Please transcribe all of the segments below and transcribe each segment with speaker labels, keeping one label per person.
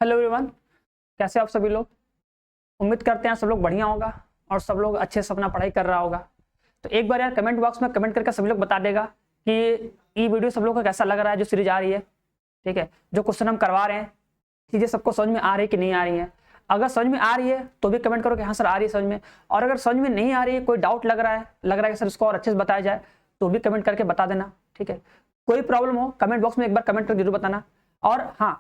Speaker 1: Hello everyone, कैसे आप सभी लोग। उम्मीद करते हैं सब लोग बढ़िया होगा और सब लोग अच्छे से अपना पढ़ाई कर रहा होगा। तो एक बार यार कमेंट बॉक्स में कमेंट करके सभी लोग बता देगा कि ये वीडियो सब लोग को कैसा लग रहा है, जो सीरीज आ रही है। ठीक है, जो क्वेश्चन हम करवा रहे हैं, चीज़ें सबको समझ में आ रही है कि नहीं आ रही है। अगर समझ में आ रही है तो भी कमेंट करो कि हाँ सर आ रही है समझ में, और अगर समझ में नहीं आ रही है, कोई डाउट लग रहा है कि सर इसको और अच्छे से बताया जाए, तो भी कमेंट करके बता देना। ठीक है, कोई प्रॉब्लम हो कमेंट बॉक्स में एक बार कमेंट करके जरूर बताना। और हाँ,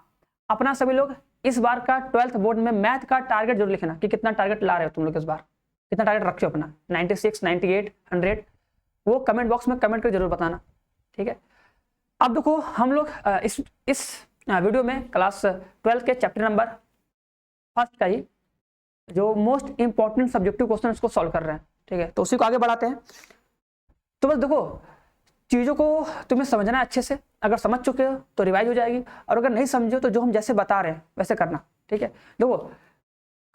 Speaker 1: अपना सभी लोग इस बार का 12th बोर्ड में मैथ का टारगेट जरूर लिखना कि कितना टारगेट ला रहे हो तुम लोग इस बार, कितना टारगेट रखे हो अपना, 96, 98, 100, वो कमेंट बॉक्स में कमेंट कर जरूर बताना। ठीक है, अब देखो हम लोग इस वीडियो में क्लास 12 के चैप्टर नंबर फर्स्ट का ही जो मोस्ट इंपॉर्टेंट सब्जेक्टिव क्वेश्चन उसको सॉल्व कर रहे हैं। ठीक है, तो उसी को आगे बढ़ाते हैं। तो बस देखो, चीज़ों को तुम्हें समझना है अच्छे से। अगर समझ चुके हो तो रिवाइज हो जाएगी, और अगर नहीं समझो तो जो हम जैसे बता रहे हैं वैसे करना। ठीक है, देखो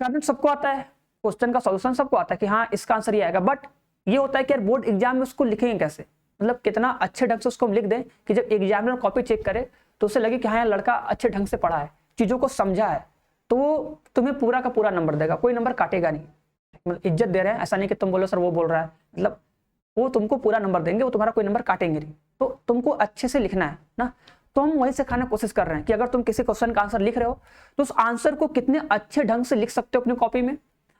Speaker 1: करंट सबको आता है, क्वेश्चन का सॉल्यूशन सबको आता है कि हाँ इसका आंसर ये आएगा, बट ये होता है कि यार बोर्ड एग्जाम में उसको लिखेंगे कैसे, मतलब कितना अच्छे ढंग से उसको हम लिख दें कि जब एग्जामिनर कॉपी चेक करे तो उसे लगे कि हाँ यार लड़का अच्छे ढंग से पढ़ा है, चीज़ों को समझा है, तो वो तुम्हें पूरा का पूरा नंबर देगा, कोई नंबर काटेगा नहीं। मतलब इज्जत दे रहे हैं, ऐसा नहीं कि तुम बोलो सर वो बोल रहा है, मतलब वो तुमको पूरा नंबर देंगे, वो तुम्हारा कोई नंबर काटेंगे नहीं। तो तुमको अच्छे से लिखना है ना। तो हम वही सिखाने की कोशिश कर रहे हैं कि अगर तुम किसी क्वेश्चन का आंसर लिख रहे हो तो उस आंसर को कितने अच्छे ढंग से लिख सकते हो अपनी कॉपी में,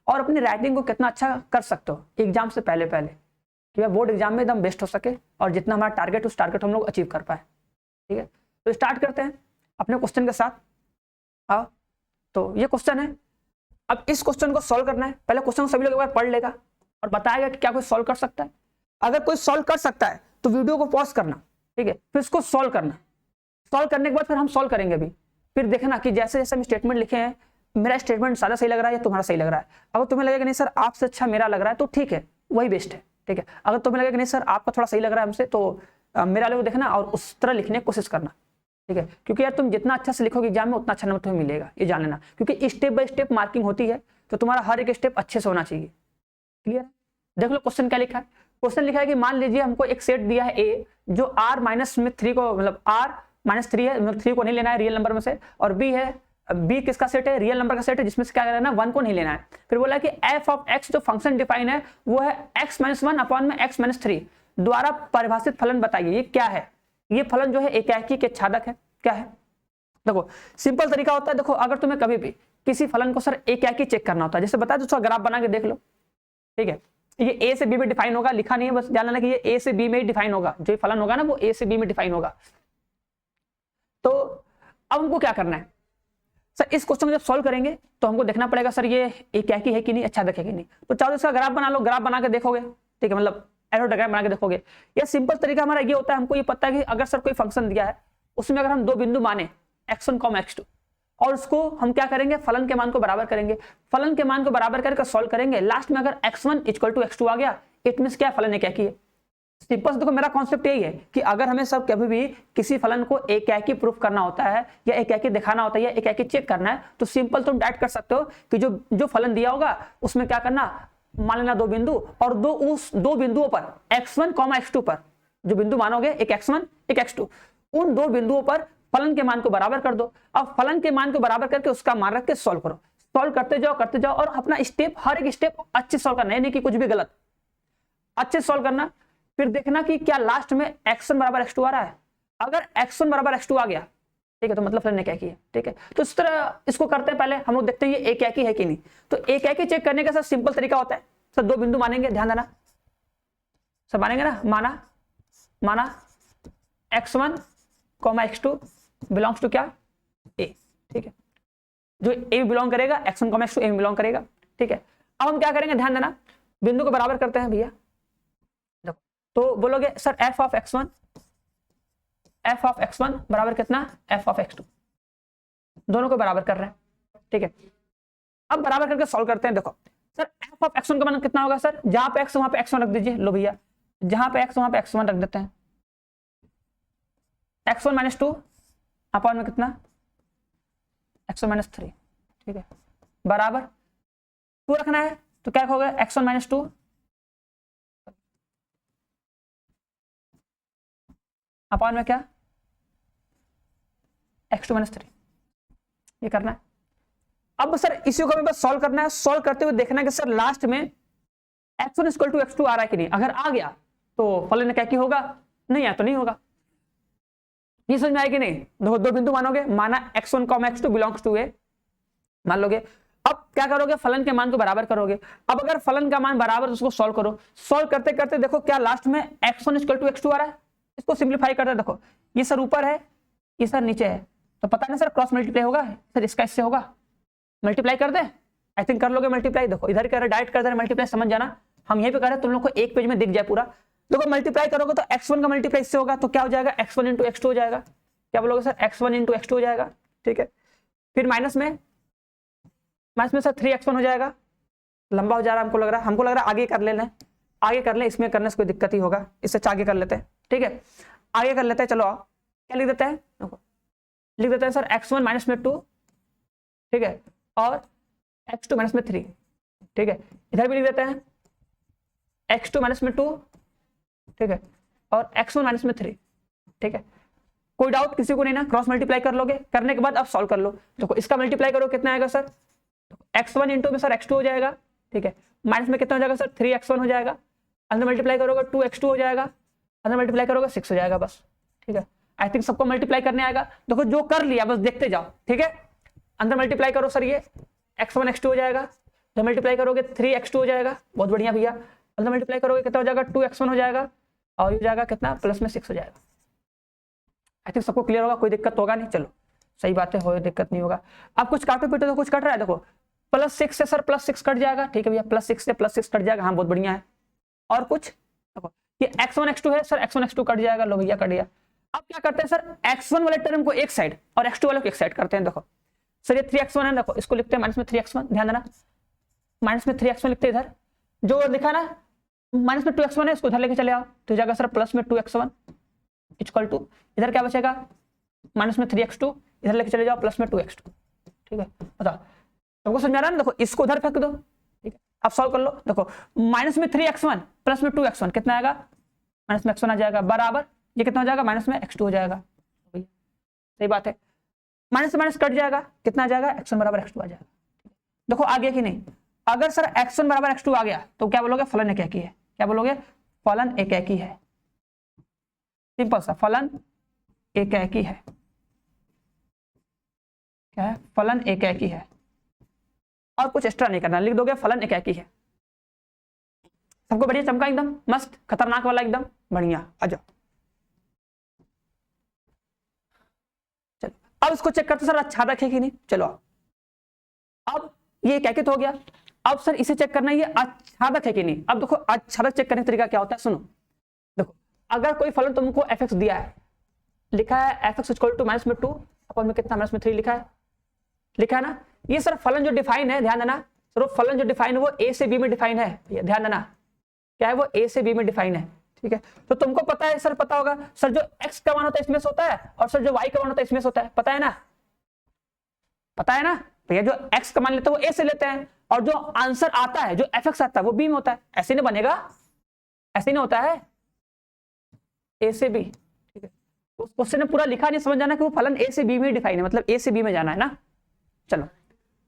Speaker 1: और अपनी राइटिंग को कितना अच्छा कर सकते हो एग्जाम से पहले पहले, कि वह बोर्ड एग्जाम में एकदम बेस्ट हो सके और जितना हमारा टारगेट उस टारगेट हम लोग अचीव कर पाए। ठीक है, तो स्टार्ट करते हैं अपने क्वेश्चन के साथ। आओ, तो ये क्वेश्चन है। अब इस क्वेश्चन को सॉल्व करना है। पहले क्वेश्चन सभी लोग एक बार पढ़ लेगा और बताएगा कि क्या कोई सॉल्व कर सकता है। अगर कोई सॉल्व कर सकता है तो वीडियो को पॉज करना। ठीक है, फिर इसको सॉल्व करना। सॉल्व करने के बाद फिर हम सॉल्व करेंगे अभी। फिर देखना कि जैसे जैसे हम स्टेटमेंट लिखे हैं, मेरा स्टेटमेंट सारा सही लग रहा है या तुम्हारा सही लग रहा है। अगर तुम्हें लगेगा नहीं सर आपसे अच्छा मेरा लग रहा है तो ठीक है, वही बेस्ट है। ठीक है, अगर तुम्हें लगेगा नहीं सर आपका थोड़ा सही लग रहा है हमसे, तो मेरा लोग देखना और उस तरह लिखने की कोशिश करना। ठीक है, क्योंकि यार तुम जितना अच्छा से लिखोगे एग्जाम में उतना अच्छा नंबर तुम्हें मिलेगा, ये जान लेना, क्योंकि स्टेप बाय स्टेप मार्किंग होती है, तो तुम्हारा हर एक स्टेप अच्छे से होना चाहिए। क्लियर है? देख लो क्वेश्चन क्या लिखा है। क्वेश्चन लिखा है कि मान लीजिए हमको एक सेट दिया है ए, जो आर माइनस में 3 को, मतलब आर माइनस 3 है, मतलब 3 को नहीं लेना है रियल नंबर में से, और बी है, बी किसका सेट है, रियल नंबर का सेट है, जिसमें से क्या करना है 1 को नहीं लेना है। फिर बोला कि एफ ऑफ एक्स जो फंक्शन डिफाइन है वो है एक्स माइनस 1 अपॉन में एक्स माइनस 3 द्वारा परिभाषित फलन बताइए। ये क्या है? ये फलन जो है एकाकी के छादक है। क्या है? देखो सिंपल तरीका होता है। देखो अगर तुम्हें कभी भी किसी फलन को सर एकाकी चेक करना होता है, जैसे बताया तो ग्राफ बना के देख लो। ठीक है, ये ए से बी में डिफाइन होगा, लिखा नहीं है, बस जान लेना कि ये ए से बी में ही डिफाइन होगा, जो फलन होगा ना वो ए से बी में डिफाइन होगा। तो अब हमको क्या करना है सर, इस क्वेश्चन को जब सॉल्व करेंगे तो हमको देखना पड़ेगा सर ये एकाकी है कि नहीं, अच्छा देखेगा नहीं। तो चाहो इसका ग्राफ बना लो, ग्राफ बना के देखोगे। ठीक है, मतलब एरो डायग्राम बना के देखोगे। ये सिंपल तरीका हमारा ये होता है, हमको ये पता है कि अगर सर कोई फंक्शन दिया है उसमें अगर हम दो बिंदु माने x1, x2, और उसको हम क्या करेंगे, फलन के मान को बराबर करेंगे। फलन के मान को बराबर करके सॉल्व करेंगे। लास्ट में अगर x1 = x2 आ गया, इट मींस क्या, फलन एकाकी है। सिंपल से देखो मेरा कॉन्सेप्ट यही है कि अगर हमें सब कभी भी किसी फलन को एकाकी प्रूफ करना होता है या एकाकी दिखाना होता है या एकाकी चेक करना है, तो सिंपल तुम डायरेक्ट कर सकते हो कि जो फलन दिया होगा उसमें क्या करना, मान लेना दो बिंदु, और उस दो बिंदुओं पर x1, x2 पर जो बिंदु मानोगे, एक x1 एक x2, उन दो बिंदुओं पर फलन के मान को बराबर कर दो। अब फलन के मान को बराबर करके उसका मान रख के सॉल्व करो। सॉल्व करते जाओ और अपना स्टेप, हर एक स्टेप अच्छे सॉल्व करना है, नहीं कि कुछ भी गलत, अच्छे सॉल्व करना। फिर देखना कि क्या लास्ट में x1 = x2 आ रहा है। अगर x1 = x2 आ गया, ठीक है, तो मतलब फलन एकाकी है। ठीक है, तो इस तरह इसको करते हैं। पहले हम लोग देखते हैं ये एकाकी है कि नहीं। तो एकाकी चेक करने का सर सिंपल तरीका होता है, सर दो बिंदु मानेंगे, ध्यान देना, सब मानेंगे ना, माना x1, x2 बिलोंग्स टू क्या, ए। ठीक है, जो ए बिलोंग करेगा, x1, x2 ए बिलोंग करेगा। ठीक है, अब हम क्या करेंगे, ध्यान देना, बिंदु को बराबर करते हैं भैया। देखो तो बोलोगे सर f ऑफ x1 बराबर कितना, f ऑफ x2, दोनों को बराबर कर रहे हैं। ठीक है, अब बराबर करके सॉल्व करते हैं। देखो सर f ऑफ x1 का मान कितना होगा, सर जहां पे x वहां पे x1 रख दीजिए। लो भैया, जहां पे x वहां पे x1 रख देते हैं। x1 - 2 अपॉन में कितना, x1 - 3। ठीक है, बराबर 2 रखना है तो क्या होगा, x1 - 2 अपॉन में क्या, x2 - 3। ये करना है। अब सर इसी को हमें बस सॉल्व करना है। सॉल्व करते हुए देखना है कि सर लास्ट में x1 इक्वल टू x2 आ रहा है कि नहीं। अगर आ गया तो फलन क्या की होगा, नहीं आया तो नहीं होगा। ये समझ में आएगी नहीं। देखो दो बिंदु मानोगे, माना x1 x2 बिलोंग्स टू ए मान लोगे। अब क्या करोगे, फलन के मान को बराबर करोगे। अब अगर फलन का मान बराबर तो उसको सॉल्व करो। सॉल्व करते करते देखो क्या लास्ट में x1 इक्वल टू x2 आ रहा है। इसको सिंप्लीफाई करते देखो, ये सर ऊपर है, ये सर नीचे है, तो पता नहीं सर क्रॉस मल्टीप्लाई होगा सर, इसका इससे होगा, मल्टीप्लाई कर दे। आई थिंक कर लोगे मल्टीप्लाई। देखो इधर कर रहे डायरेक्ट कर दे मल्टीप्लाई, समझ जाना। हम यहीं पे कर रहे हैं, तुम लोग को एक पेज में दिख जाए पूरा। देखो मल्टीप्लाई करोगे तो x1 का मल्टीप्लाई इससे होगा, तो क्या हो जाएगा, x1 इंटू x2 हो जाएगा। क्या बोलोगे सर, x1 इंटू x2 हो जाएगा। ठीक है, फिर माइनस में सर 3x1 हो जाएगा। लंबा हो जा रहा है, हमको लग रहा है आगे कर लेना, आगे कर ले, इसमें करने से कोई दिक्कत ही होगा, इससे आगे कर लेते हैं। ठीक है, आगे कर लेते हैं। चलो आओ, क्या लिख देते हैं, देखो लिख देते हैं सर x1 माइनस में 2, ठीक है, और x2 माइनस में 3। ठीक है, इधर भी लिख देते हैं x2 माइनस में 2, ठीक है, और x1 माइनस में 3। ठीक है, कोई डाउट किसी को नहीं ना। क्रॉस मल्टीप्लाई कर लोगे, करने के बाद अब सॉल्व कर लो। देखो इसका मल्टीप्लाई करो, कितना आएगा सर, x1 इंटू में सर x2 हो जाएगा। ठीक है, माइनस में कितना हो जाएगा सर, 3x1 हो जाएगा। अंदर मल्टीप्लाई करोगे 2x2 हो जाएगा, अंदर मल्टीप्लाई करोगे 6 हो जाएगा बस। ठीक है, आई थिंक सबको मल्टीप्लाई करने आएगा। देखो जो कर लिया बस देखते जाओ। ठीक है, अंदर मल्टीप्लाई करो सर, ये x1 x2 हो जाएगा, तो मल्टीप्लाई करोगे 3x2 हो जाएगा। बहुत बढ़िया भैया, अंदर मल्टीप्लाई करोगे कितना हो जाएगा, 2x1 हो जाएगा, और ये हो जाएगा कितना, प्लस में 6 हो जाएगा। आई थिंक सबको क्लियर होगा, कोई दिक्कत होगा नहीं। चलो सही बात है, हो दिक्कत नहीं होगा। अब कुछ काटो पीटो तो कुछ कट रहा है, देखो +6 से सर +6 कट जाएगा। ठीक है भैया, +6 से +6 कट जाएगा। हाँ बहुत बढ़िया है। और कुछ देखो, ये x1 x2 है सर, x1 x2 कट जाएगा। लो भैया कट गया। अब क्या करते हैं सर, x1 वाले टर्म को एक साइड और x2 वाले को एक साइड करते हैं। देखो सर ये 3x1 है, देखो इसको लिखते हैं माइनस में 3x1, ध्यान देना, माइनस में 3x1 लिखते हैं। इधर जो लिखा ना माइनस में 2x1 है, इसको इधर लेके चले आओ, तो जाएगा सर प्लस में 2x1 इक्वल टू, इधर क्या बचेगा, माइनस में 3x2, इधर लेके चले जाओ प्लस में 2x2। ठीक है, बताओ तुमको समझा रहा है ना। देखो इसको उधर फेंक दो। ठीक है, अब सॉल्व कर लो। देखो माइनस में 3x1 प्लस में 2x1 कितना आएगा, माइनस में x1 आ जाएगा, बराबर ये कितना हो जाएगा, माइनस में x2 हो जाएगा। सही बात है, माइनस से माइनस कट जाएगा, कितना आ जाएगा, x1 बराबर x2 आ जाएगा। देखो आ गया कि नहीं। अगर सर x1 बराबर x2 आ गया तो क्या बोलोगे, फलन एकाकी है। क्या बोलोगे, फलन एकाकी है। सिंपल सा, फलन एकाकी है। क्या है, फलन एकाकी है। और कुछ एक्स्ट्रा नहीं करना, लिख दोगे फलन एकाकी है। सबको बढ़िया चमका, एकदम मस्त, खतरनाक वाला, एकदम बढ़िया। आ जाओ, चलो अब इसको चेक करते सर आच्छादक है कि नहीं। चलो अब ये एकाकित हो गया। अब सर इसे चेक करना है ये आच्छादक है कि नहीं। अब देखो आच्छादक चेक करने का तरीका क्या होता है, सुनो। देखो अगर कोई फलन तुमको fx दिया है, लिखा है fx इक्वल टू माइनस में 2 अपन में कितना, माइनस में 3 लिखा है ना। ये सर फलन जो डिफाइन है, ध्यान देना सर, वो फलन जो डिफाइन है वो a से b में डिफाइन है। ध्यान देना क्या है, वो a से b में डिफाइन है। ठीक है, तो तुमको पता है सर, पता होगा सर जो x का मान होता है इसमें से होता है, और सर जो y का मान होता है इसमें से होता है। पता है ना, पता है ना भैया, जो x का मान लेते हैं वो a से लेते हैं, और जो आंसर आता है, जो fx आता है वो b में होता है। ऐसे नहीं बनेगा, ऐसे नहीं होता है, a से b। ठीक है, उस क्वेश्चन में पूरा लिखा नहीं, समझ जाना कि वो फलन a से b में डिफाइन है, मतलब a से b में जाना है ना। चलो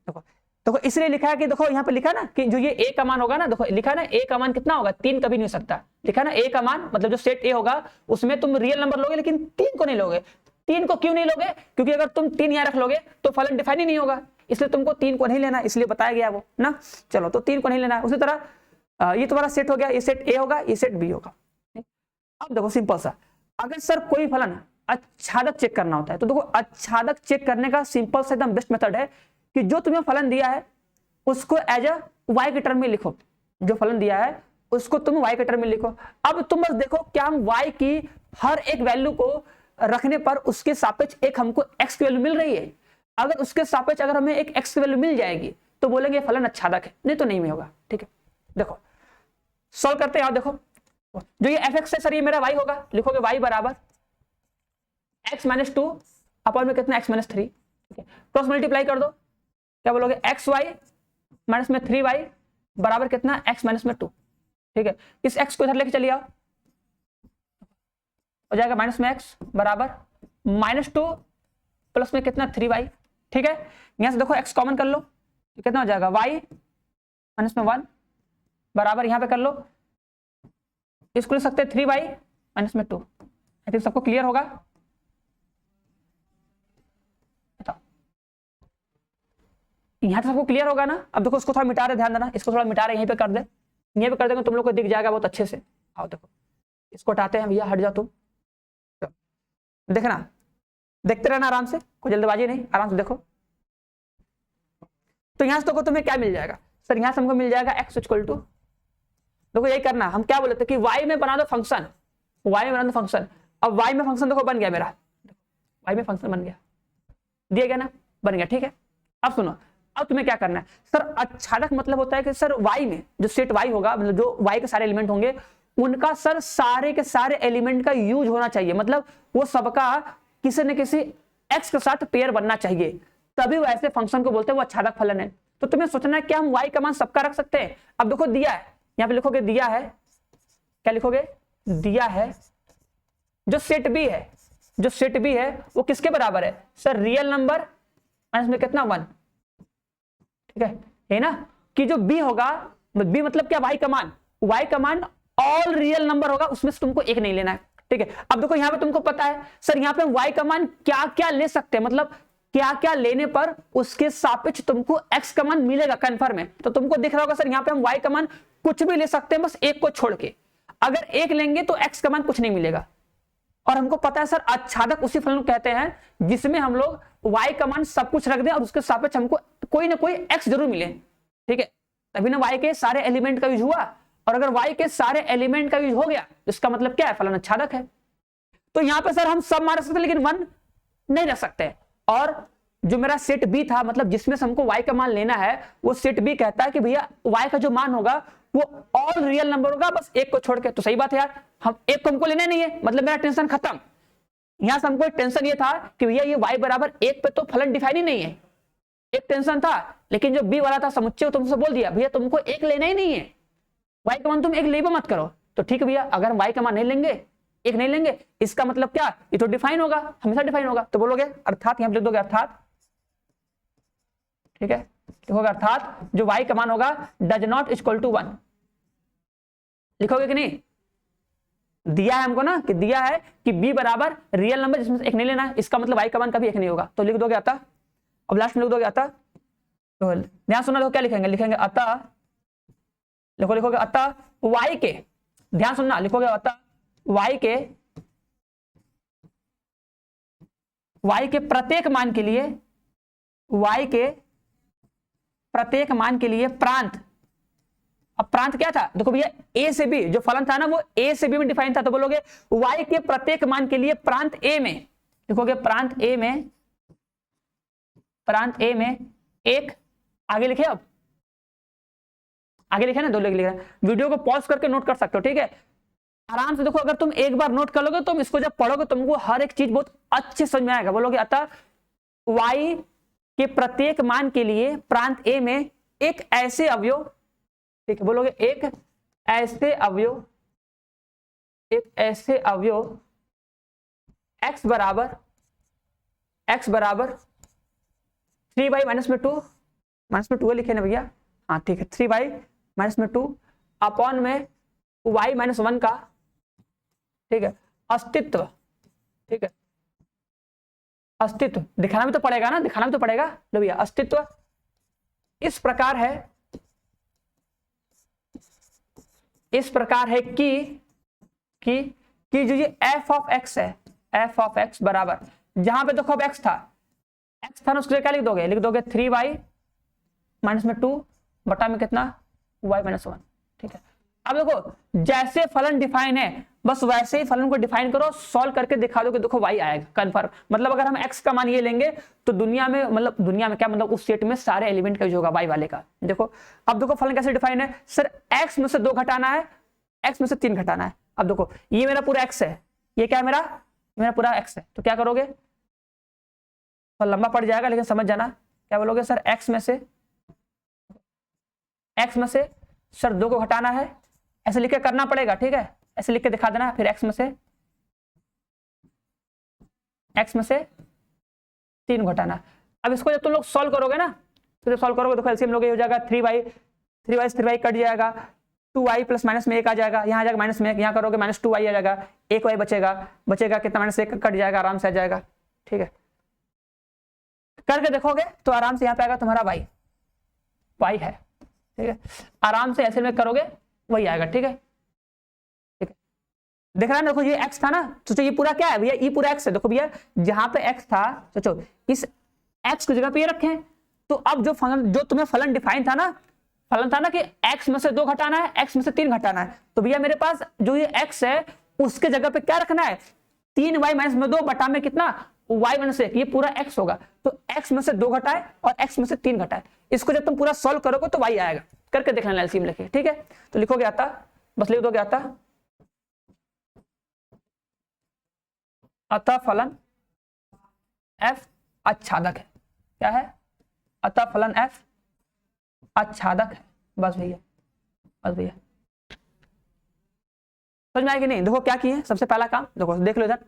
Speaker 1: देखो, देखो इसलिए लिखा है कि देखो यहाँ पे लिखा ना कि जो ये a का मान होगा ना, देखो लिखा ना a का मान कितना होगा, 3 कभी नहीं हो सकता। लिखा ना a का मान, मतलब जो सेट a होगा उसमें तुम रियल नंबर लोगे, लेकिन 3 को नहीं लोगे। 3 को क्यों नहीं लोगे, क्योंकि अगर तुम 3 यहाँ रख लोगे तो फलन डिफाइन ही नहीं होगा, इसलिए तुमको 3 को नहीं लेना, इसलिए बताया गया वो ना। चलो तो 3 को नहीं लेना है। उसी तरह ये तुम्हारा सेट हो गया, ये सेट a होगा, ये सेट b होगा। अब देखो सिंपल सा, अगर सर कोई फलन आच्छादक चेक करना होता है, तो देखो आच्छादक चेक करने का सिंपल सा एकदम बेस्ट मेथड है कि जो तुम्हें फलन दिया है उसको एज अ y के टर्म में लिखो। जो फलन दिया है उसको तुम y के टर्म में लिखो। अब तुम बस देखो क्या हम y की हर एक वैल्यू को रखने पर उसके सापेक्ष एक हमको x की वैल्यू मिल रही है। अगर उसके सापेक्ष अगर हमें एक x की वैल्यू मिल जाएगी तो बोलेंगे फलन आच्छादक है, नहीं तो नहीं में होगा। ठीक है, देखो सॉल्व करते हैं। देखो जो ये fx है सर, ये मेरा y होगा, लिखोगे y बराबर x माइनस 2 अपन में कितना, x माइनस 3। ठीक है, क्रॉस मल्टीप्लाई कर दो, क्या बोलोगे, एक्स वाई माइनस में 3y बराबर कितना, x माइनस में 2। ठीक है, इस x को इधर लेके चलिए आओ, हो जाएगा माइनस में x बराबर -2 प्लस में कितना, 3y। ठीक है, यहां से देखो x कॉमन कर लो, तो कितना हो जाएगा y माइनस में 1 बराबर, यहां पे कर लो, इसको लिख सकते हैं 3y माइनस में 2। आई थिंक सबको क्लियर होगा। यहां तक सबको क्लियर होगा ना। अब देखो इसको थोड़ा मिटा रहे, ध्यान देना, इसको थोड़ा मिटा रहे, यहीं पे कर दे, यहीं पे कर देंगे तुम लोग को दिख जाएगा बहुत अच्छे से। आओ देखो, इसको हटाते हैं भैया, हट जाओ तुम, देखना, देखते रहना आराम से, कोई जल्दबाजी नहीं, आराम से देखो। तो यहां से देखो तुम्हें क्या मिल जाएगा सर, यहां से हमको मिल जाएगा x इक्वल टू, देखो यही करना, हम क्या बोले थे कि y में बना दो फंक्शन, y में बना दो फंक्शन। अब y में फंक्शन देखो बन गया मेरा, y में फंक्शन बन गया, दिया गया ना, बन गया, ठीक है। अब सुनो, अब तुम्हें क्या करना है सर, अचानक मतलब होता है कि सर y में जो सेट y होगा, मतलब जो y के सारे एलिमेंट होंगे उनका सर सारे के सारे एलिमेंट का यूज होना चाहिए, मतलब वो सबका किसी न किसी x के साथ पेयर बनना चाहिए, तभी वो ऐसे फंक्शन को बोलते हैं वो अचानक फलन है। तो तुम्हें सोचना है कि हम y का मान सबका रख सकते हैं। अब देखो दिया है, यहां पे लिखोगे दिया है, क्या लिखोगे, दिया है जो सेट b है, जो सेट b है वो किसके बराबर है सर, रियल नंबर माइनस में कितना 1, ठीक है ना, कि जो b होगा, b मतलब क्या, y का मान, y का मान ऑल रियल नंबर होगा, उसमें से तुमको एक नहीं लेना है, ठीक है। अब देखो यहां पे तुमको पता है सर, यहां पे हम y का मान क्या क्या ले सकते हैं, मतलब क्या क्या लेने पर उसके सापेक्ष तुमको x का मान मिलेगा कंफर्म है। तो तुमको दिख रहा होगा सर, यहां पे हम y का मान कुछ भी ले सकते हैं, बस एक को छोड़ के, अगर एक लेंगे तो x का मान कुछ नहीं मिलेगा। और हमको पता है सर, आच्छादक उसी फलन को कहते हैं जिसमें हम लोग y का मान सब कुछ रख दें और उसके सापेक्ष हमको कोई ना कोई x जरूर मिले, ठीक है, तभी ना y के सारे एलिमेंट का यूज हुआ। और अगर y के सारे एलिमेंट का यूज हो गया तो इसका मतलब क्या है, फलन आच्छादक है। तो यहां पे सर हम सब मान रख सकते, लेकिन 1 नहीं रख सकते। और जो मेरा सेट बी था, मतलब जिसमें से हमको y का मान लेना है, वो सेट बी कहता है कि भैया y का जो मान होगा वो ऑल रियल नंबर होगा, बस एक को छोड़ के। तो सही बात है यार, हम एक को हमको लेना नहीं है, मतलब मेरा टेंशन खत्म। यहां से हमको टेंशन ये था कि भैया ये y बराबर 1 पे तो फलन डिफाइन ही नहीं है, एक टेंशन था। लेकिन जो बी वाला था समुच्चय, तुमसे बोल दिया भैया तुमको एक लेना ही नहीं है, y का मान तुम एक ले मत करो। तो ठीक है भैया, अगर हम y का मान नहीं लेंगे, एक नहीं लेंगे, इसका मतलब क्या, ये तो डिफाइन होगा, हमेशा डिफाइन होगा। तो बोलोगे अर्थात, यहां लिख दोगे अर्थात, ठीक है, लिखोगे अर्थात जो y का मान होगा डज नॉट इक्वल टू 1, लिखोगे कि नहीं, दिया है हमको ना, कि दिया है कि b बराबर रियल नंबर जिसमें एक नहीं लेना है, इसका मतलब y का मान कभी एक नहीं होगा। तो लिख दोगे अतः, अब लास्ट में लिख दोगे अतः, तो ध्यान सुनना, देखो क्या लिखेंगे, लिखेंगे अतः, लिखोगे अतः y के, ध्यान सुनना, लिखोगे अतः y के प्रत्येक मान के लिए, y के प्रत्येक मान के लिए प्रांत, अब प्रांत क्या था, देखो भैया a से b जो फलन था ना वो a से b में डिफाइन था। तो बोलोगे y के प्रत्येक मान के लिए प्रांत a में, लिखोगे प्रांत a में, प्रांत a में एक, आगे लिखे, अब आगे लिखे ना, दो लिख रहे हैं, वीडियो को पॉज करके नोट कर सकते हो, ठीक है, आराम से देखो। अगर तुम एक बार नोट कर लोगे, तुम इसको जब पढ़ोगे तुमको हर एक चीज बहुत अच्छे समझ में आएगा। बोलोगे अतः y के प्रत्येक मान के लिए प्रांत a में एक ऐसे अवयव, ठीक है, बोलोगे एक ऐसे अवयव, एक ऐसे अवयव x बराबर 3y माइनस में 2 लिखे ना भैया, हाँ ठीक है, 3y माइनस में 2 अपॉन में y माइनस 1 का, ठीक है, अस्तित्व, ठीक है, अस्तित्व दिखाना भी तो पड़ेगा ना, दिखाना भी तो पड़ेगा। लो भैया अस्तित्व इस प्रकार है, इस प्रकार है कि जो ये f ऑफ x है, f ऑफ x बराबर, जहां पे देखो अब x था ना, उसके लिए क्या लिख दोगे 3y माइनस में 2 बटा में कितना y माइनस 1, ठीक है। अब देखो जैसे फलन डिफाइन है बस वैसे ही फलन को डिफाइन करो, सॉल्व करके दिखा दो कि देखो y आएगा कंफर्म। मतलब अगर हम x का मान ये लेंगे तो दुनिया में, मतलब दुनिया में क्या, मतलब उस सेट में सारे एलिमेंट का यूज होगा y वाले का। देखो अब देखो फलन कैसे डिफाइन है सर, x में से 2 घटाना है, x में से 3 घटाना है। अब देखो ये मेरा पूरा x है, ये क्या है मेरा पूरा x है, तो क्या करोगे, तो लंबा पड़ जाएगा लेकिन समझ जाना, क्या बोलोगे सर x में से सर 2 को घटाना है, ऐसे लिख के करना पड़ेगा, ठीक है, ऐसे लिख के दिखा देना, फिर x में से 3 घटाना। अब इसको जब तुम लोग सॉल्व करोगे ना तो जब सॉल्व करोगे देखो एलसीएम लोगे हो जाएगा 3y कट जाएगा, 2y प्लस माइनस में 1 आ जाएगा, यहाँ आ जाएगा माइनस में 1, यहाँ करोगे माइनस 2y आ जाएगा, 1y बचेगा कितना, माइनस 1 कट जाएगा, आराम से आ जाएगा। ठीक है, करके देखोगे तो आराम से यहाँ पे आएगा तुम्हारा y है। ठीक है, आराम से ऐसे में करोगे वही आएगा। ठीक है, देख रहा है ना, देखो ये x था ना, सोचो ये पूरा क्या है भैया, ये पूरा x है। देखो भैया जहां पे x था, सोचो इस x की जगह पे ये रखें, तो अब जो तुम्हें फलन डिफाइन था ना, फलन था ना कि x में से 2 घटाना है, x में से 3 घटाना है, तो भैया मेरे पास जो ये x है उसके जगह पे क्या रखना है, 3y माइनस में 2 बटा में कितना, y माइनस 1, ये पूरा x होगा। तो x में से 2 घटाए और x में से 3 घटाए, इसको जब तुम पूरा सॉल्व करोगे तो y आएगा। करके देख लेना एलसीएम लेके। ठीक है, तो लिखोगे आता, बस लिख दोगे आता अतः फलन f आच्छादक है। क्या है, अतः फलन f आच्छादक है। बस भैया, बस भैया, समझ में आएगी नहीं। देखो क्या किए, सबसे पहला काम देखो, देख लो इधर।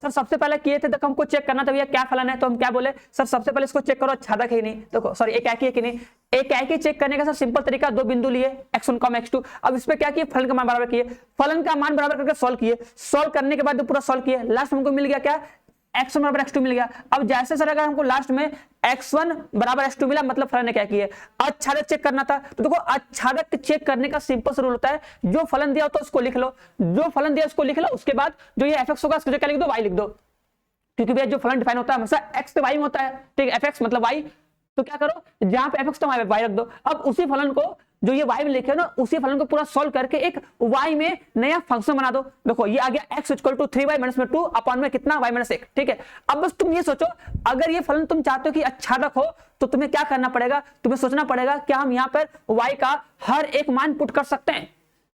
Speaker 1: सर सबसे पहले किए थे तो हमको चेक करना था भैया क्या फलन है, तो हम क्या बोले, सर सबसे पहले इसको चेक करो आच्छादक है ही नहीं। देखो सॉरी एकाकी है कि नहीं, एकाकी चेक करने का सर सिंपल तरीका, 2 बिंदु लिए x1, x2। अब इस पे क्या किए, फलन का मान बराबर किए, फलन का मान बराबर करके सॉल्व किए, सॉल्व करने के बाद पूरा सॉल्व किए, लास्ट में हमको मिल गया क्या, x1 बराबर x2 मिल गया। अब जैसे सर अगर हमको लास्ट में x1 बराबर x2 मिला, मतलब फलन ने क्या किया, आच्छादक चेक करना था। तो देखो आच्छादक चेक करने का सिंपल सा रूल होता है, जो फलन दिया हो तो उसको लिख लो, जो फलन दिया उसको लिख लो, उसके बाद जो ये fx होगा उसको क्या लिख दो, y लिख दो, क्योंकि भैया जो फलन डिफाइन होता है हमेशा x से y में होता है। ठीक है, fx मतलब y, तो क्या करो जहां पे fx तो वहां पे y रख दो। अब उसी फलन को जो ये y में लिखे ना, उसी फलन को पूरा सॉल्व करके एक y में नया फंक्शन बना दो। देखो ये आ गया x equal to 3y minus में 2 अपॉन में कितना, y माइनस 1। ठीक है, अब बस तुम ये सोचो, अगर ये फलन तुम चाहते हो कि आच्छादक हो तो तुम्हें क्या करना पड़ेगा, तुम्हें सोचना पड़ेगा क्या हम यहाँ पर y का हर एक मान पुट कर सकते हैं,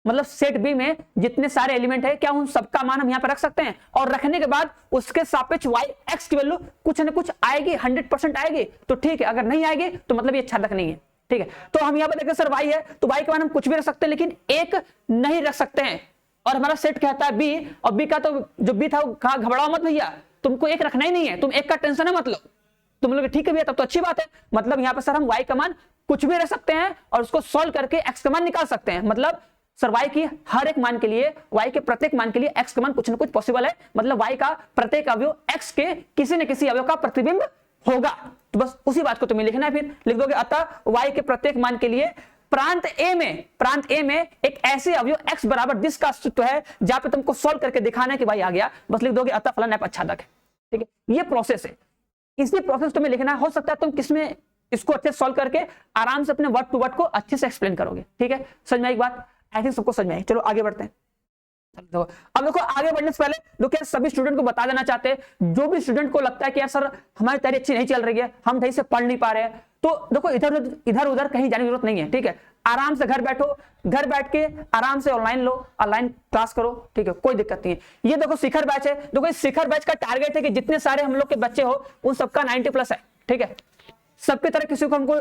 Speaker 1: मतलब सेट बी में जितने सारे एलिमेंट है क्या उन सबका मान हम यहाँ पर रख सकते हैं, और रखने के बाद उसके सापेक्ष y x की वैल्यू कुछ न कुछ आएगी, 100% आएगी तो ठीक है, अगर नहीं आएगी तो मतलब ये आच्छादक नहीं है। ठीक है, तो हम यहाँ पर देखें सर y है तो y के मान हम कुछ भी रख सकते हैं लेकिन एक नहीं रख सकते हैं, और हमारा सेट कहता है b, और b का तो जो b था कहा घबराओ मत भैया, तुमको एक रखना ही नहीं है, तुम एक का टेंशन है मतलब, तुम लोग ठीक है भैया तब तो अच्छी बात है, मतलब यहाँ पर सर हम y का मान कुछ भी रख सकते हैं और उसको सॉल्व करके x का मान निकाल सकते हैं। मतलब सर y की हर एक मान के लिए, y के प्रत्येक मान के लिए x का मान कुछ न कुछ पॉसिबल है, मतलब y का प्रत्येक अवयव x के किसी न किसी अवयव का प्रतिबिंब होगा। तो बस उसी बात को तुम्हें लिखना है, फिर लिख दोगे अतः y के प्रत्येक मान के लिए प्रांत a में एक ऐसे अवयव x बराबर दिस का अस्तित्व है जहां पे तुमको सॉल्व करके दिखाना है कि भाई आ गया, बस लिख दोगे अतः फलन f आच्छादक है। ठीक है, ये प्रोसेस है, इसी प्रोसेस तुम्हें लिखना है। हो सकता है तुम किसमें इसको अच्छे से सॉल्व करके आराम से अपने वर्ड टू वर्ड को अच्छे से एक्सप्लेन करोगे। ठीक है, समझ में एक बात, आई थिंक सबको समझ में आई। चलो आगे बढ़ते हैं। अब देखो आगे बढ़ने से पहले तो क्या सभी स्टूडेंट को बता देना चाहते हैं, जो भी स्टूडेंट को लगता है कि यार सर हमारी तैयारी अच्छी नहीं चल रही है, हम सही से पढ़ नहीं पा रहे हैं, तो देखो इधर उधर कहीं जाने की जरूरत नहीं है। ठीक है, आराम से घर बैठो, घर बैठ के आराम से ऑनलाइन लो, ऑनलाइन क्लास करो। ठीक है, कोई दिक्कत नहीं है। ये देखो शिखर बैच है, देखो इस शिखर बैच का टारगेट है कि जितने सारे हम लोग के बच्चे हो उन सबका 90+ है। ठीक है, सबकी तरह किसी को हमको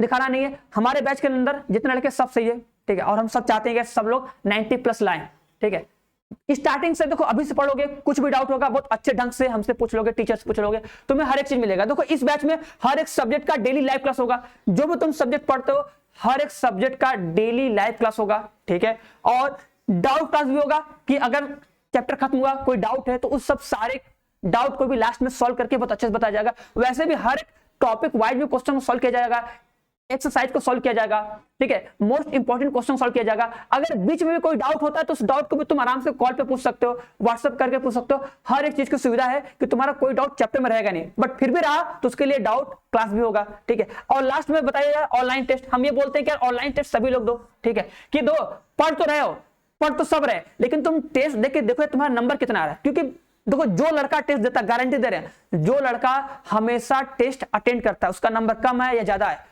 Speaker 1: दिखाना नहीं है, हमारे बैच के अंदर जितने लड़के सब सही है। ठीक है, और हम सब चाहते हैं कि सब लोग 90+ लाएं। ठीक है, स्टार्टिंग से देखो अभी से पढ़ोगे, कुछ भी डाउट होगा बहुत अच्छे ढंग से हमसे पूछ लोगे, टीचर से पूछ लोगे, तुम्हें हर एक चीज मिलेगा। देखो इस बैच में हर एक सब्जेक्ट का डेली लाइव क्लास होगा, जो भी तुम सब्जेक्ट पढ़ते हो हर एक सब्जेक्ट का डेली लाइव क्लास होगा। ठीक है, और डाउट क्लास भी होगा कि अगर चैप्टर खत्म हुआ कोई डाउट है तो उस सब सारे डाउट को भी लास्ट में सॉल्व करके बहुत अच्छे से बताया जाएगा। वैसे भी हर एक टॉपिक वाइज भी क्वेश्चन सॉल्व किया जाएगा, एक्सरसाइज को सॉल्व किया जाएगा। ठीक है, मोस्ट इंपॉर्टेंट क्वेश्चन सॉल्व किया जाएगा। अगर बीच में भी कोई डाउट होता है तो उस डाउट को भी तुम आराम से कॉल पे पूछ सकते हो, व्हाट्सएप करके पूछ सकते हो। हर एक चीज की सुविधा है कि तुम्हारा कोई डाउट चैप्टर में रहेगा नहीं, बट फिर भी रहा तो उसके लिए डाउट क्लास भी होगा। ठीक है, और लास्ट में बताइएगा ऑनलाइन टेस्ट। हम ये बोलते हैं कि ऑनलाइन टेस्ट सभी लोग दो। ठीक है, कि दो, पढ़ तो रहे हो, पढ़ तो सब रहे, लेकिन तुम टेस्ट देख के देखो तुम्हारा नंबर कितना आ रहा है। क्योंकि देखो जो लड़का टेस्ट देता, गारंटी दे रहे हैं, जो लड़का हमेशा टेस्ट अटेंड करता है उसका नंबर कम है या ज्यादा है,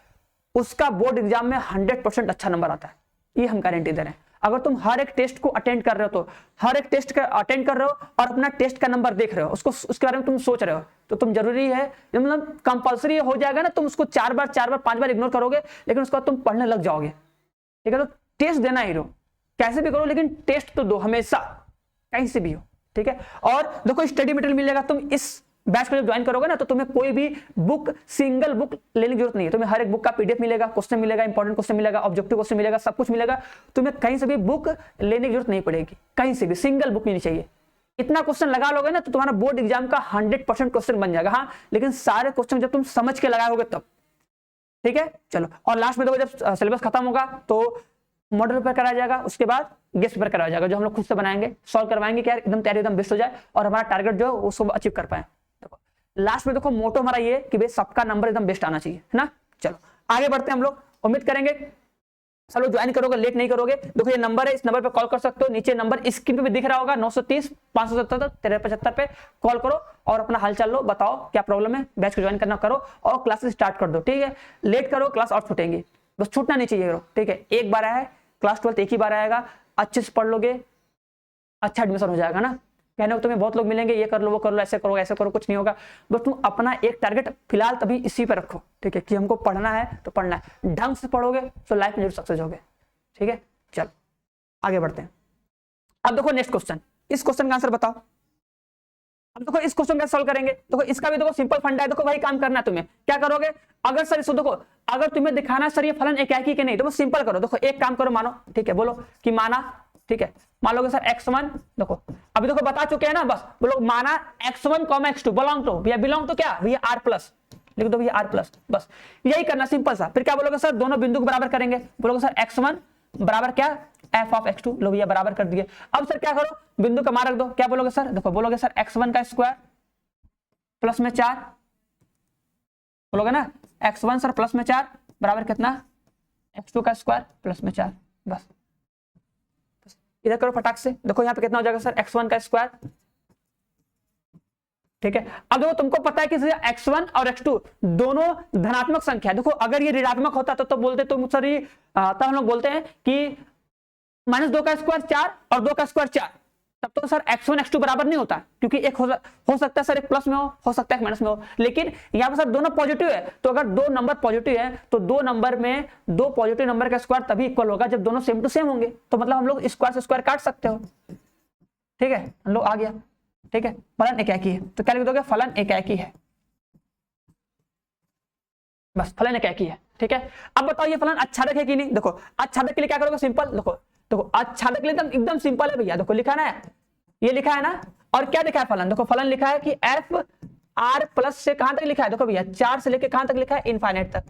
Speaker 1: उसका बोर्ड एग्जाम में 100% अच्छा नंबर आता है, ये हम गारंटी दे रहे हैं। अगर तुम हर एक टेस्ट को अटेंड कर रहे हो, तो हर एक टेस्ट का अटेंड कर रहे हो और अपना टेस्ट का नंबर देख रहे हो, उसको उसके बारे में तुम सोच रहे हो, तो तुम जरूरी है, मतलब कंपलसरी हो जाएगा ना, तुम उसको 4 बार 5 बार इग्नोर करोगे लेकिन उसके बाद तुम पढ़ने लग जाओगे। ठीक है, तो टेस्ट देना ही रहो, कैसे भी करो लेकिन टेस्ट तो दो हमेशा, कहीं से भी हो। ठीक है, और देखो स्टडी मटेरियल मिलेगा, तुम इस बैच को जब ज्वाइन करोगे ना तो तुम्हें कोई भी बुक, सिंगल बुक लेने की जरूरत नहीं है। तुम्हें हर एक बुक का पीडीएफ मिलेगा, क्वेश्चन मिलेगा, इंपॉर्टेंट क्वेश्चन मिलेगा, ऑब्जेक्टिव क्वेश्चन मिलेगा, सब कुछ मिलेगा। तुम्हें कहीं से भी बुक लेने की जरूरत नहीं पड़ेगी, कहीं से भी सिंगल बुक मिलनी चाहिए। इतना क्वेश्चन लगा लोगे ना तो तुम्हारा बोर्ड एग्जाम का 100% क्वेश्चन बन जाएगा। हाँ, लेकिन सारे क्वेश्चन जब तुम समझ के लगाओगे तब, ठीक है। चलो, और लास्ट में देखो जब सिलेबस खत्म होगा तो मॉडल पेपर कराया जाएगा, उसके बाद गेस्ट पेपर कराया जाएगा, जो हम लोग खुद से बनाएंगे, सॉल्व करवाएंगे कि यार एकदम तैयारी एकदम बेस्ट हो जाए और हमारा टारगेट जो है उसको अचीव कर पाए। देखो लास्ट में देखो मोटो हमारा ये कि भाई सबका नंबर एकदम बेस्ट आना चाहिए, है ना। चलो आगे बढ़ते हैं हम लोग। उम्मीद करेंगे सब लोग ज्वाइन करोगे, लेट नहीं करोगे। देखो ये नंबर है, इस नंबर पे कॉल कर सकते हो, नीचे नंबर स्क्रीन पे भी दिख रहा होगा 930 577 1375 पे कॉल करो और अपना हालचाल लो, बताओ क्या प्रॉब्लम है, बैच को ज्वाइन करना करो और क्लासेस स्टार्ट कर दो, ठीक है। लेट करो क्लास और छूटेंगी, बस छूटना नहीं चाहिए, ठीक है। एक बार आया है क्लास 12 एक ही बार आएगा, अच्छे से पढ़ लोगे, अच्छा एडमिशन हो जाएगा ना। कहने को तुम्हें बहुत लोग मिलेंगे, ये कर लो वो कर लो, ऐसे करो, कुछ नहीं होगा। बस तुम अपना एक टारगेट फिलहाल तभी इसी पे रखो, ठीक है, कि हमको पढ़ना है तो पढ़ना है, ढंग से पढ़ोगे तो लाइफ में जरूर सक्सेस होगे, ठीक है। चलो आगे बढ़ते हैं। अब देखो नेक्स्ट क्वेश्चन, इस क्वेश्चन का आंसर बताओ। अब देखो इस क्वेश्चन कैसे सॉल्व करेंगे, देखो इसका भी देखो सिंपल फंडा है। देखो वही काम करना है तुम्हें, क्या करोगे, अगर सर इसको देखो, अगर तुम्हें दिखाना सर ये फलन एकाकी के नहीं, तो सिंपल करो। देखो एक काम करो, मानो, ठीक है, बोलो कि माना, ठीक है, मान लोगे सर x1, देखो अभी देखो बता चुके हैं ना, बस बोलो माना x1, x2 बिलोंग टू, भैया बिलोंग टू क्या, भैया r प्लस, लिख दो भैया r प्लस, बस यही करना सिंपल सा। फिर क्या बोलोगे सर, दोनों बिंदु को बराबर करेंगे, बोलोगे सर x1 बराबर क्या, f ऑफ x2, लो भैया बराबर कर दिए। अब सर क्या करो, बिंदु का मान रख दो, क्या बोलोगे सर, देखो बोलोगे सर x1 का स्क्वायर प्लस में 4, बोलोगे ना x1 सर प्लस में 4 बराबर कितना, x2 का स्क्वायर प्लस में 4, बस इधर करो फटाक से। देखो यहाँ पे कितना हो जाएगा सर, x1 का स्क्वायर, ठीक है। अब देखो तुमको पता है कि x1 और x2 दोनों धनात्मक संख्या है। देखो अगर ये ऋणात्मक होता तो बोलते तुम सर ये, तब हम लोग बोलते हैं कि -2 का स्क्वायर 4 और 2 का स्क्वायर 4, तब तो सर x1 x2 बराबर नहीं होता, क्योंकि एक हो सकता है सर एक प्लस में हो सकता है एक माइनस में हो। लेकिन यहाँ पर सर दोनों पॉजिटिव है, तो अगर दो नंबर पॉजिटिव है तो दो नंबर में दो पॉजिटिव नंबर का स्क्वायर तभी इक्वल होगा जब दोनों सेम टू सेम होंगे। तो मतलब हम लोग स्क्वायर से स्क्वायर काट सकते हो, ठीक है, हम लोग आ गया, ठीक है। फलन एकाकी है तो क्या लिख दोगे, फलन एकाकी है, बस फलन एकाकी है, ठीक है। अब बताओ ये फलन आच्छादक है कि नहीं। देखो आच्छादक के लिए क्या करोगे, सिंपल, देखो आच्छादक के लिए एकदम सिंपल है भैया। देखो लिखा ना है, ये लिखा है ना, और क्या लिखा है फलन, देखो फलन लिखा है कि एफ आर प्लस से कहां तक लिखा है, देखो भैया 4 से लेके कहां तक लिखा है, इनफाइनाइट तक,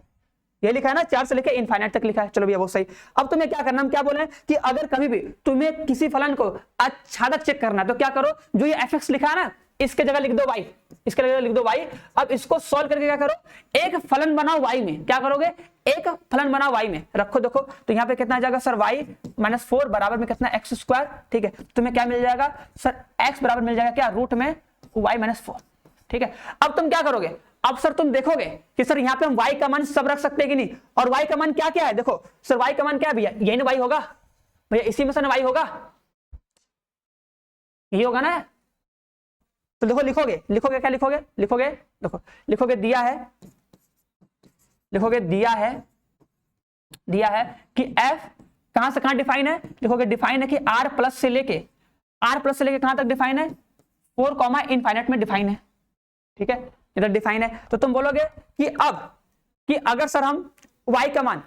Speaker 1: ये लिखा है ना, 4 से लेके इनफाइनाइट तक लिखा है। चलो भैया बहुत सही। अब तुम्हें क्या करना, हम क्या बोले कि अगर कभी भी तुम्हें किसी फलन को आच्छादक चेक करना है तो क्या करो, जो ये एफ एक्स लिखा है ना, इसके जगह लिख दो y, इसके जगह लिख दो y। अब इसको सॉल्व करके क्या करो, एक फलन बनाओ y में, क्या करोगे, एक फलन बनाओ y में रखो। देखो तो यहाँ पे कितना आ जाएगा सर, y माइनस 4 बराबर में कितना x स्क्वायर, ठीक है। तुम्हें क्या मिल जाएगा सर, x बराबर मिल जाएगा क्या, रूट में y माइनस 4, ठीक है। अब तुम क्या करोगे, अब सर तुम देखोगे कि सर यहाँ पे हम y का मान सब रख सकते हैं कि नहीं, और y का मान क्या क्या है, देखो सर y का मान क्या है भैया, यही ना y होगा भैया, इसी में से ना y होगा, ये होगा ना। तो देखो लिखोगे क्या लिखोगे, देखो लिखोगे दिया है, लिखोगे दिया है कि f कहां से कहां डिफाइन है, लिखोगे डिफाइन है कि r प्लस से लेके कहां तक डिफाइन है, 4 इनफाइनाइट में डिफाइन है, ठीक है, इधर डिफाइन है। तो तुम बोलोगे कि अगर सर हम y का मान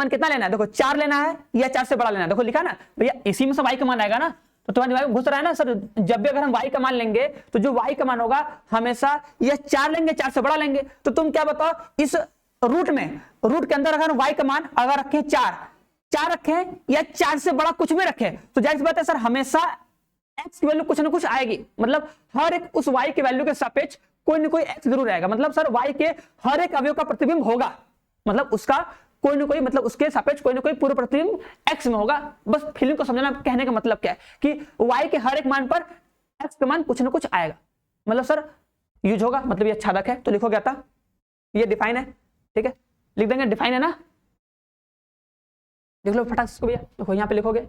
Speaker 1: कितना लेना है, देखो 4 लेना है या 4 से बड़ा लेना है, देखो लिखा ना भैया, इसी में से y का मान आएगा ना, तो तुम्हारे दिमाग में घुस रहा है ना सर, जब भी अगर हम y का मान लेंगे तो जो y का मान होगा हमेशा या 4 लेंगे 4 से बड़ा लेंगे। तो तुम क्या बताओ, इस रूट के अंदर अगर y का मान अगर रखें 4 रखें या 4 से बड़ा कुछ भी रखें, तो जाहिर सी बात है सर हमेशा x की वैल्यू कुछ ना कुछ आएगी, मतलब हर एक उस y के वैल्यू के सापेक्ष कोई ना कोई x जरूर आएगा, मतलब सर y के हर एक अवयव का प्रतिबिंब होगा, मतलब उसका कोई ना कोई, मतलब उसके सापेक्ष कोई ना कोई पूर्व प्रतिबिंब x में होगा। बस फीलिंग को समझना, कहने का मतलब क्या है कि y के हर एक मान पर x का मान कुछ ना कुछ आएगा, मतलब सर यूज होगा, मतलब ये आच्छादक है। तो लिखो क्या था, ये डिफाइन है, ठीक है, लिख देंगे डिफाइन है ना, लिख लो फटाक से भैया। देखो यहाँ पे लिखोगे,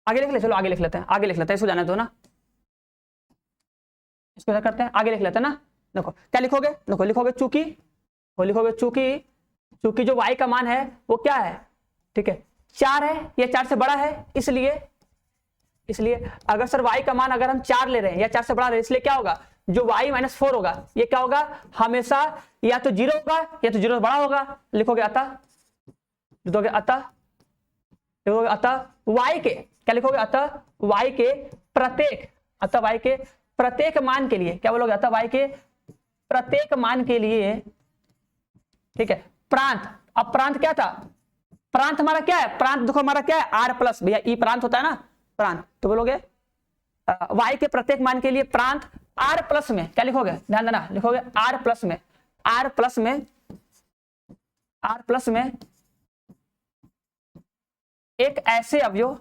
Speaker 1: आगे लिख ले, चलो आगे लिख लेते हैं, इसको जाने दो ना, इसको क्या करते हैं, आगे लिख लेते हैं ना। देखो क्या लिखोगे, देखो लिखोगे चूंकि जो y का मान है वो क्या है, ठीक है 4 है, ये 4 से बड़ा है, इसलिए अगर सर y का मान अगर हम 4 ले रहे हैं या 4 से बड़ा ले रहे हैं, इसलिए क्या होगा, जो y माइनस 4 होगा ये क्या होगा, हमेशा या तो 0 होगा या तो 0 से बड़ा होगा। लिखोगे अतः, लिखोगे अतः, लिखोगे अतः y के क्या लिखोगे, अतः y के प्रत्येक, अतः y के प्रत्येक मान के लिए क्या बोलोगे, अतः y के प्रत्येक मान के लिए, ठीक है, प्रांत। अब प्रांत क्या था, प्रांत हमारा क्या है, प्रांत देखो हमारा क्या है, आर प्लस, भैया ई प्रांत होता है ना प्रांत, तो बोलोगे y के प्रत्येक मान के लिए प्रांत r प्लस में क्या लिखोगे, ध्यान देना, लिखोगे r प्लस में, r प्लस में, r प्लस में एक ऐसे अवयव,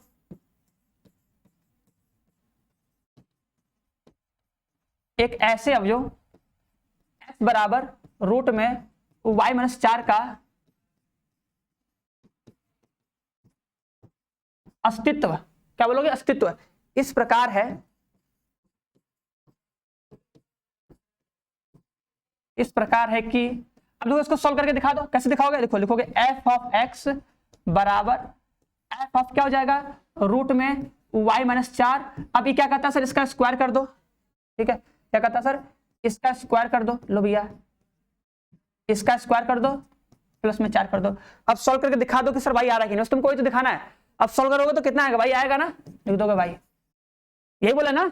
Speaker 1: एक ऐसे अवयव x बराबर रूट में y माइनस 4 का अस्तित्व, क्या बोलोगे, अस्तित्व इस प्रकार है, इस प्रकार है कि, अब देखो इसको सॉल्व करके दिखा दो, कैसे दिखाओगे, देखो लिखोगे f ऑफ x बराबर f ऑफ क्या हो जाएगा, रूट में y माइनस 4। अब ये क्या कहता है सर, इसका स्क्वायर कर दो, ठीक है, क्या कहता है सर, इसका स्क्वायर कर दो, लो भैया इसका स्क्वायर कर दो प्लस में 4 कर दो। अब सॉल्व करके दिखा दो कि सर भाई आ रहा है कि नहीं, तुमको वही तो दिखाना है। अब सॉल्व करोगे तो कितना आएगा भाई, आएगा ना, लिख दोगे भाई, यही बोला ना,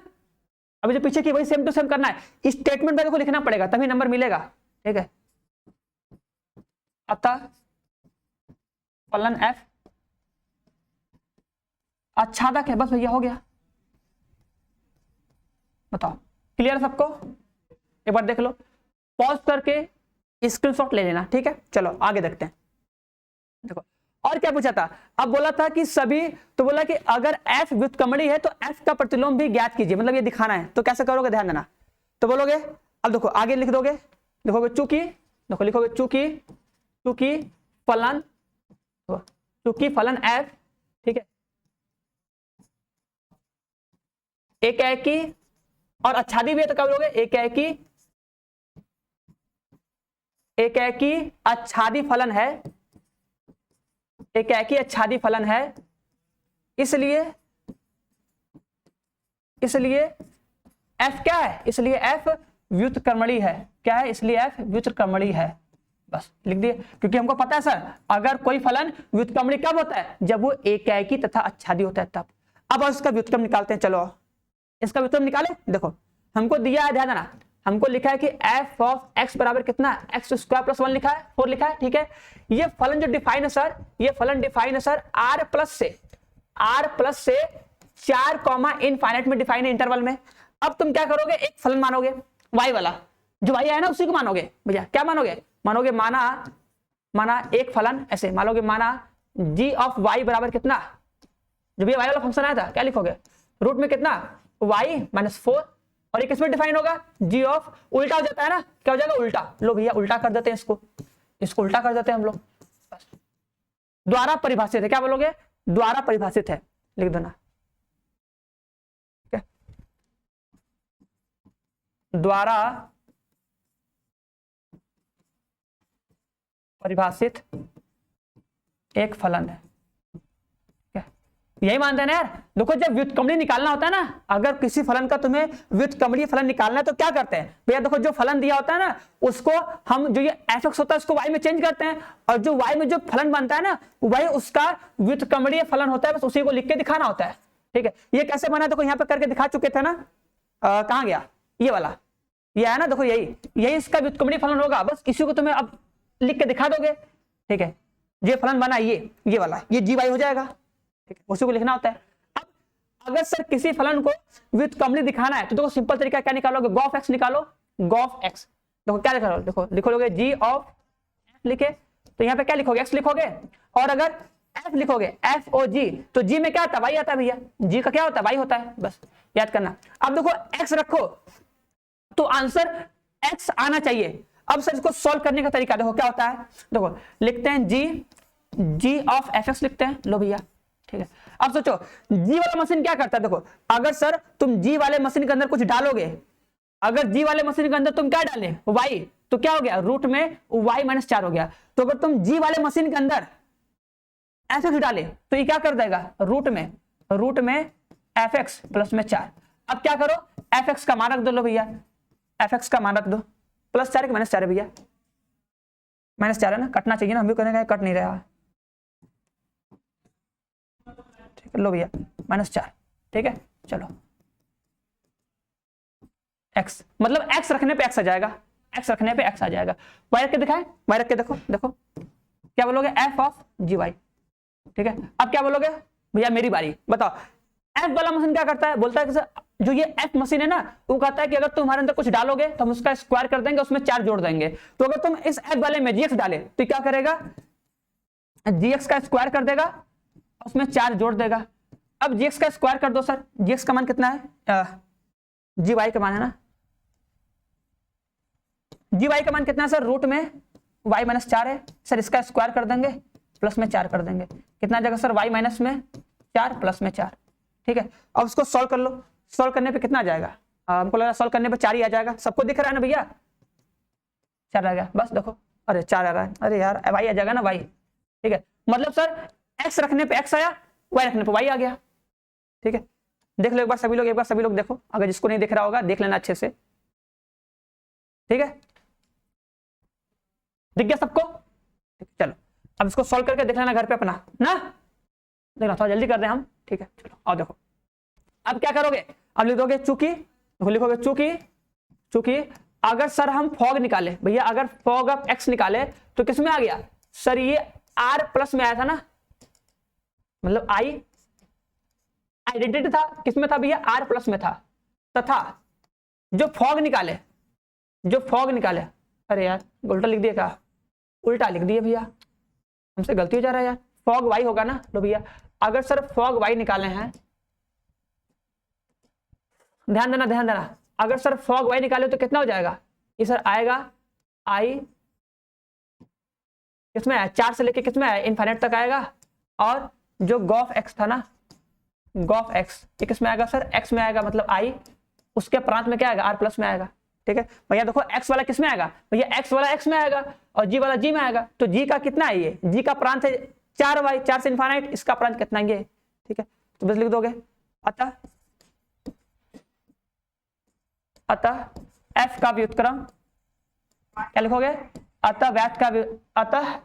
Speaker 1: अभी जो पीछे की वही सेम टू सेम करना है, इस स्टेटमेंट में को लिखना पड़ेगा तभी नंबर मिलेगा, ठीक है। अतः फलन f आच्छादक है, बस भैया हो गया, बताओ क्लियर सबको, एक बार देख लो, पॉज करके स्क्रीनशॉट ले लेना, ठीक है। चलो आगे देखते हैं, देखो और क्या पूछा था, अब बोला था कि सभी, तो बोला कि अगर f व्युत्क्रमणीय है तो f का प्रतिलोम भी ज्ञात कीजिए, मतलब ये दिखाना है, तो कैसे करोगे, ध्यान देना, तो बोलोगे, अब देखो आगे लिख दोगे, लिखोगे चूंकि, देखो लिखोगे चूंकि, चूंकि फलन, चूंकि फलन f, ठीक है, एकाएकी और आच्छादी भी है, तो क्या बोलोगे, एकाएकी, एकाएकी आच्छादी फलन है, एकाएकी आच्छादी फलन है, इसलिए, इसलिए f क्या है, इसलिए f व्युत्क्रमणीय है, क्या है, इसलिए f व्युत्क्रमणीय है, बस लिख दिए, क्योंकि हमको पता है सर अगर कोई फलन व्युत्क्रमणीय कब होता है, जब वो एकाएकी तथा आच्छादी होता है तब। अब उसका व्युत्क्रम निकालते हैं, चलो इसका व्युत्क्रम निकाले, देखो हमको दिया है, ध्यान देना, हमको लिखा है कि f ऑफ x बराबर कितना, x स्क्वायर प्लस 1 लिखा है, 4 लिखा है, ठीक है। ये फलन जो डिफाइन है सर, ये फलन डिफाइन है सर r प्लस से 4 कॉमा इनफाइनाइट में डिफाइन है, इंटरवल में। अब तुम क्या करोगे, एक फलन मानोगे y वाला, जो y है ना उसी को मानोगे, भैया क्या मानोगे, मानोगे माना एक फलन ऐसे मानोगे, माना g ऑफ y बराबर कितना, जो भी y वाला फंक्शन आया था क्या लिखोगे, रूट में कितना y माइनस 4, और एक इसमें डिफाइन होगा g ऑफ, उल्टा हो जाता है ना, क्या हो जाएगा उल्टा, लो भैया उल्टा कर देते हैं इसको, इसको उल्टा कर देते हैं हम लोग, बस द्वारा परिभाषित है, क्या बोलोगे, द्वारा परिभाषित है, लिख देना, ठीक है, द्वारा परिभाषित एक फलन है, यही मानते हैं ना यार। देखो जब व्युत्क्रमणीय निकालना होता है ना, अगर किसी फलन का तुम्हें व्युत्क्रमणीय फलन निकालना है तो क्या करते हैं भैया, देखो जो फलन दिया होता है ना उसको हम, जो ये f(x) होता है उसको y में चेंज करते हैं, और जो y में जो फलन बनता है ना वही उसका व्युत्क्रमणीय फलन होता है, बस उसी को लिख के दिखाना होता है, ठीक है। ये कैसे बना, देखो यहाँ पे करके दिखा चुके थे ना, कहाँ गया ये वाला, ये है ना, देखो यही इसका व्युत्क्रमणीय फलन होगा, बस इसी को तुम्हें अब लिख के दिखा दोगे, ठीक है। ये फलन बना ये वाला, ये gy हो जाएगा, उसी को लिखना होता है। अब अगर सर किसी फलन को व्युत्क्रमणीय दिखाना है तो देखो सिंपल तरीका क्या निकालोगे, गॉफ x निकालो, गॉफ x, देखो क्या लिखोगे, देखो लिखोगे g ऑफ f लिखे, तो यहाँ पे क्या लिखोगे, x लिखोगे, और अगर f लिखोगे f ओ g, तो g में क्या आता है, y आता है भैया, g का क्या होता है, y होता है, बस याद करना। अब देखो x रखो तो आंसर x आना चाहिए। अब सर इसको सॉल्व करने का तरीका देखो क्या होता है, देखो लिखते हैं g ऑफ fx लिखते हैं, लो भैया, ठीक है। अब सोचो जी वाला मशीन क्या करता है, देखो अगर सर तुम जी वाले मशीन के अंदर कुछ डालोगे, अगर जी वाले मशीन के अंदर तुम क्या डाले y, तो क्या हो गया, रूट में y माइनस 4 हो गया। तो अगर तुम जी वाले मशीन के अंदर ऐसे डाले तो ये क्या कर देगा, रूट में fx प्लस में 4। अब क्या करो, fx का मान रख दो, लो भैया fx का मान रख दो, प्लस 4 है कि माइनस 4 है भैया, माइनस 4 है ना, कटना चाहिए ना, हम भी करेंगे, कट नहीं रहा, ठीक है, लो भैया माइनस 4, ठीक है, चलो x मतलब x रखने पे x आ जाएगा, x रखने पे x आ जाएगा, y रख के दिखाए, y रख के देखो, देखो क्या बोलोगे, f ऑफ जी वाई, ठीक है। अब क्या बोलोगे भैया, मेरी बारी, बताओ f वाला मशीन क्या करता है, बोलता है कि सर जो ये f मशीन है ना, वो कहता है कि अगर तुम हमारे अंदर कुछ डालोगे तो हम उसका स्क्वायर कर देंगे, उसमें 4 जोड़ देंगे। तो अगर तुम इस f वाले में gx डाले तो क्या करेगा, gx का स्क्वायर कर देगा, उसमें 4 जोड़ देगा। अब gx का स्क्वायर कर दो सर, gx का मान कितना है, जी वाई का मान है ना, जी वाई का मान कितना है सर, रूट में y माइनस 4 है सर, इसका स्क्वायर कर देंगे, प्लस में 4 कर देंगे, कितना जगह सर, y माइनस में 4 प्लस में 4, ठीक है। अब उसको सॉल्व कर लो, सॉल्व करने पे कितना आ जाएगा, हमको लगा सॉल्व करने पे 4 ही आ जाएगा, सबको दिख रहा है ना भैया, 4 आ गया, बस देखो, अरे 4 आ रहा है, अरे यार y आ जाएगा ना y, ठीक है। मतलब सर x रखने पे x आया, y रखने पे y आ गया, ठीक है। देख लो एक बार सभी लोग, एक बार सभी लोग देखो, अगर जिसको नहीं दिख रहा होगा देख लेना अच्छे से, ठीक है, दिख गया सबको, चलो अब इसको सॉल्व करके देख लेना घर पे अपना ना, देखना थोड़ा जल्दी कर दें हम, ठीक है, चलो आओ देखो। अब क्या करोगे, अब लिख दोगे चूंकि, लिखोगे चूंकि अगर सर हम फॉग निकाले भैया, अगर फॉग ऑफ x निकाले तो किस में आ गया सर, ये r प्लस में आया था ना, मतलब i आइडेंटिटी था, किसमें था भैया, r प्लस में था, तथा जो फॉग निकाले, अरे यार उल्टा लिख दिया, क्या उल्टा लिख दिया भैया, हमसे गलती हो जा रहा है यार, फॉग y होगा ना, लो भैया अगर सर फॉग y निकाले हैं, ध्यान देना, अगर सर फॉग y निकाले तो कितना हो जाएगा, ये सर आएगा i किसमें है, 4 से लेके किसमें है, इनफाइनाइट तक आएगा, और जो गॉफ x था ना, गॉफ x ये किसमें आएगा सर, x में आएगा, मतलब i उसके प्रांत में क्या आएगा, r प्लस में आएगा, ठीक है भैया। देखो x वाला किसमें आएगा भैया, x वाला x में आएगा और g वाला g में आएगा, तो g का कितना है, ये g का प्रांत है 4y, 4 से इनफाइनाइट, इसका प्रांत कितना है, ठीक है, तो बस लिख दोगे, अतः f का व्युत्क्रम, क्या लिखोगे, अतः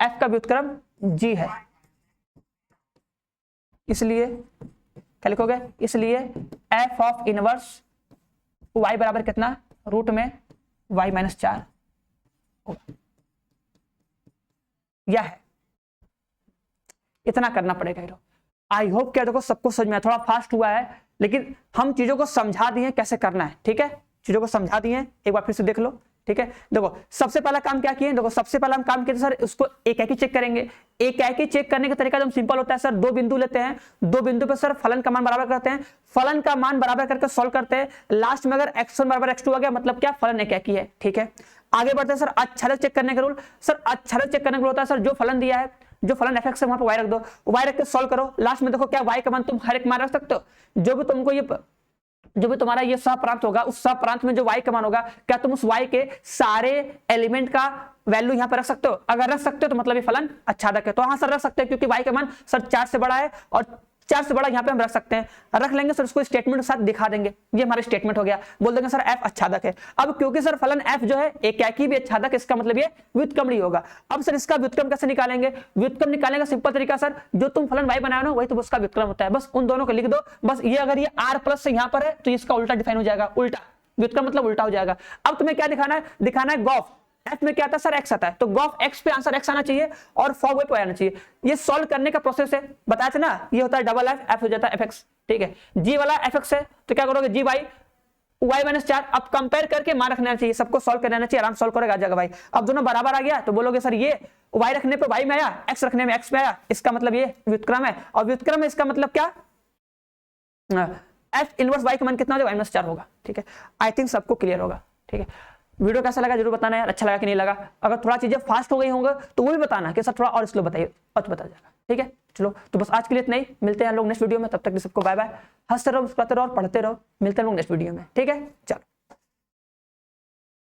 Speaker 1: f का व्युत्क्रम g है, इसलिए क्या लिखोगे, इसलिए f ऑफ इनवर्स y बराबर कितना, रूट में y माइनस 4 होगा, यह है, इतना करना पड़ेगा। आई होप क्या देखो सबको समझ में, थोड़ा फास्ट हुआ है लेकिन हम चीजों को समझा दिए कैसे करना है, ठीक है, चीजों को समझा दिए, एक बार फिर से देख लो, ठीक है। देखो सबसे पहला काम क्या किए, देखो सबसे पहला हम काम किए सर उसको एक ही चेक करेंगे, एक ही चेक करने का तरीका एकदम सिंपल होता है सर, 2 बिंदु लेते हैं, 2 बिंदु पे सर फलन का मान बराबर करते हैं, फलन का मान बराबर करके सॉल्व करते हैं, लास्ट में अगर x1 बराबर x2 आ गया मतलब क्या, फलन एक ही है, ठीक है। आगे बढ़ते हैं सर अक्षरक चेक करने का रूल, सर अक्षरक चेक करने का रूल होता है सर, जो फलन दिया है, जो फलन fx है वहां पर y रख दो, y रख के सॉल्व करो, लास्ट में देखो क्या y का मान तुम हर एक मान रख सकते हो, जो भी तुम्हारा ये सह प्रांत होगा, उस सह प्रांत में जो y का मान होगा, क्या तुम उस y के सारे एलिमेंट का वैल्यू यहाँ पे रख सकते हो, अगर रख सकते हो तो मतलब ये फलन आच्छादक है, तो हाँ सर रख सकते हैं, क्योंकि y का मान सर 4 से बड़ा है और 4 से बड़ा यहाँ पे हम रख सकते हैं, रख लेंगे सर, उसको स्टेटमेंट के साथ दिखा देंगे, ये हमारा स्टेटमेंट हो गया, बोल देंगे सर f आच्छादक है। अब क्योंकि सर फलन f जो है एकाकी भी आच्छादक, इसका मतलब ये व्युत्क्रमणीय होगा। अब सर इसका व्युत्क्रम कैसे निकालेंगे, व्युत्क्रम निकालने का सिंपल तरीका सर, जो तुम फलन y बनाया ना वही तो उसका व्युत्क्रम होता है, बस उन दोनों को लिख दो, बस ये अगर ये r प्लस से यहाँ पर है तो इसका उल्टा डिफाइन हो जाएगा, उल्टा व्युत्क्रम मतलब उल्टा हो जाएगा। अब तुम्हें क्या दिखाना है गॉफ, f में क्या आता है सर x आता है, तो गॉफ x पे आंसर x आना चाहिए और फॉग y पे आना चाहिए, ये सॉल्व करने का प्रोसेस है, बताया था ना, ये होता है डबल f हो जाता है fx, ठीक है। g वाला fx है तो क्या करोगे, g y माइनस 4, अब कंपेयर करके मान रखना चाहिए, सबको सॉल्व करना चाहिए, आराम सॉल्व करेगा आ जाएगा भाई। अब दोनों बराबर आ गया तो बोलोगे सर ये y रखने पे y में आया, x रखने में x में आया, इसका मतलब ये व्युत्क्रम है, और व्युत्क्रम है इसका मतलब क्या, f इनवर्स y का मान कितना हो जाएगा, -4 होगा, ठीक है। आई थिंक सबको क्लियर होगा, ठीक है। वीडियो कैसा लगा जरूर बताना यार, अच्छा लगा कि नहीं लगा, अगर थोड़ा चीजें फास्ट हो गई होंगे तो वो भी बताना कि सर थोड़ा और स्लो बताइए, और बता जाएगा, ठीक है। चलो तो बस आज के लिए इतना ही, मिलते हैं हम लोग नेक्स्ट वीडियो में, तब तक सबको बाय बाय, हंसते रहो, मुस्कुराते रहो और पढ़ते रहो, मिलते हैं हम लोग नेक्स्ट वीडियो में, ठीक है, चलो।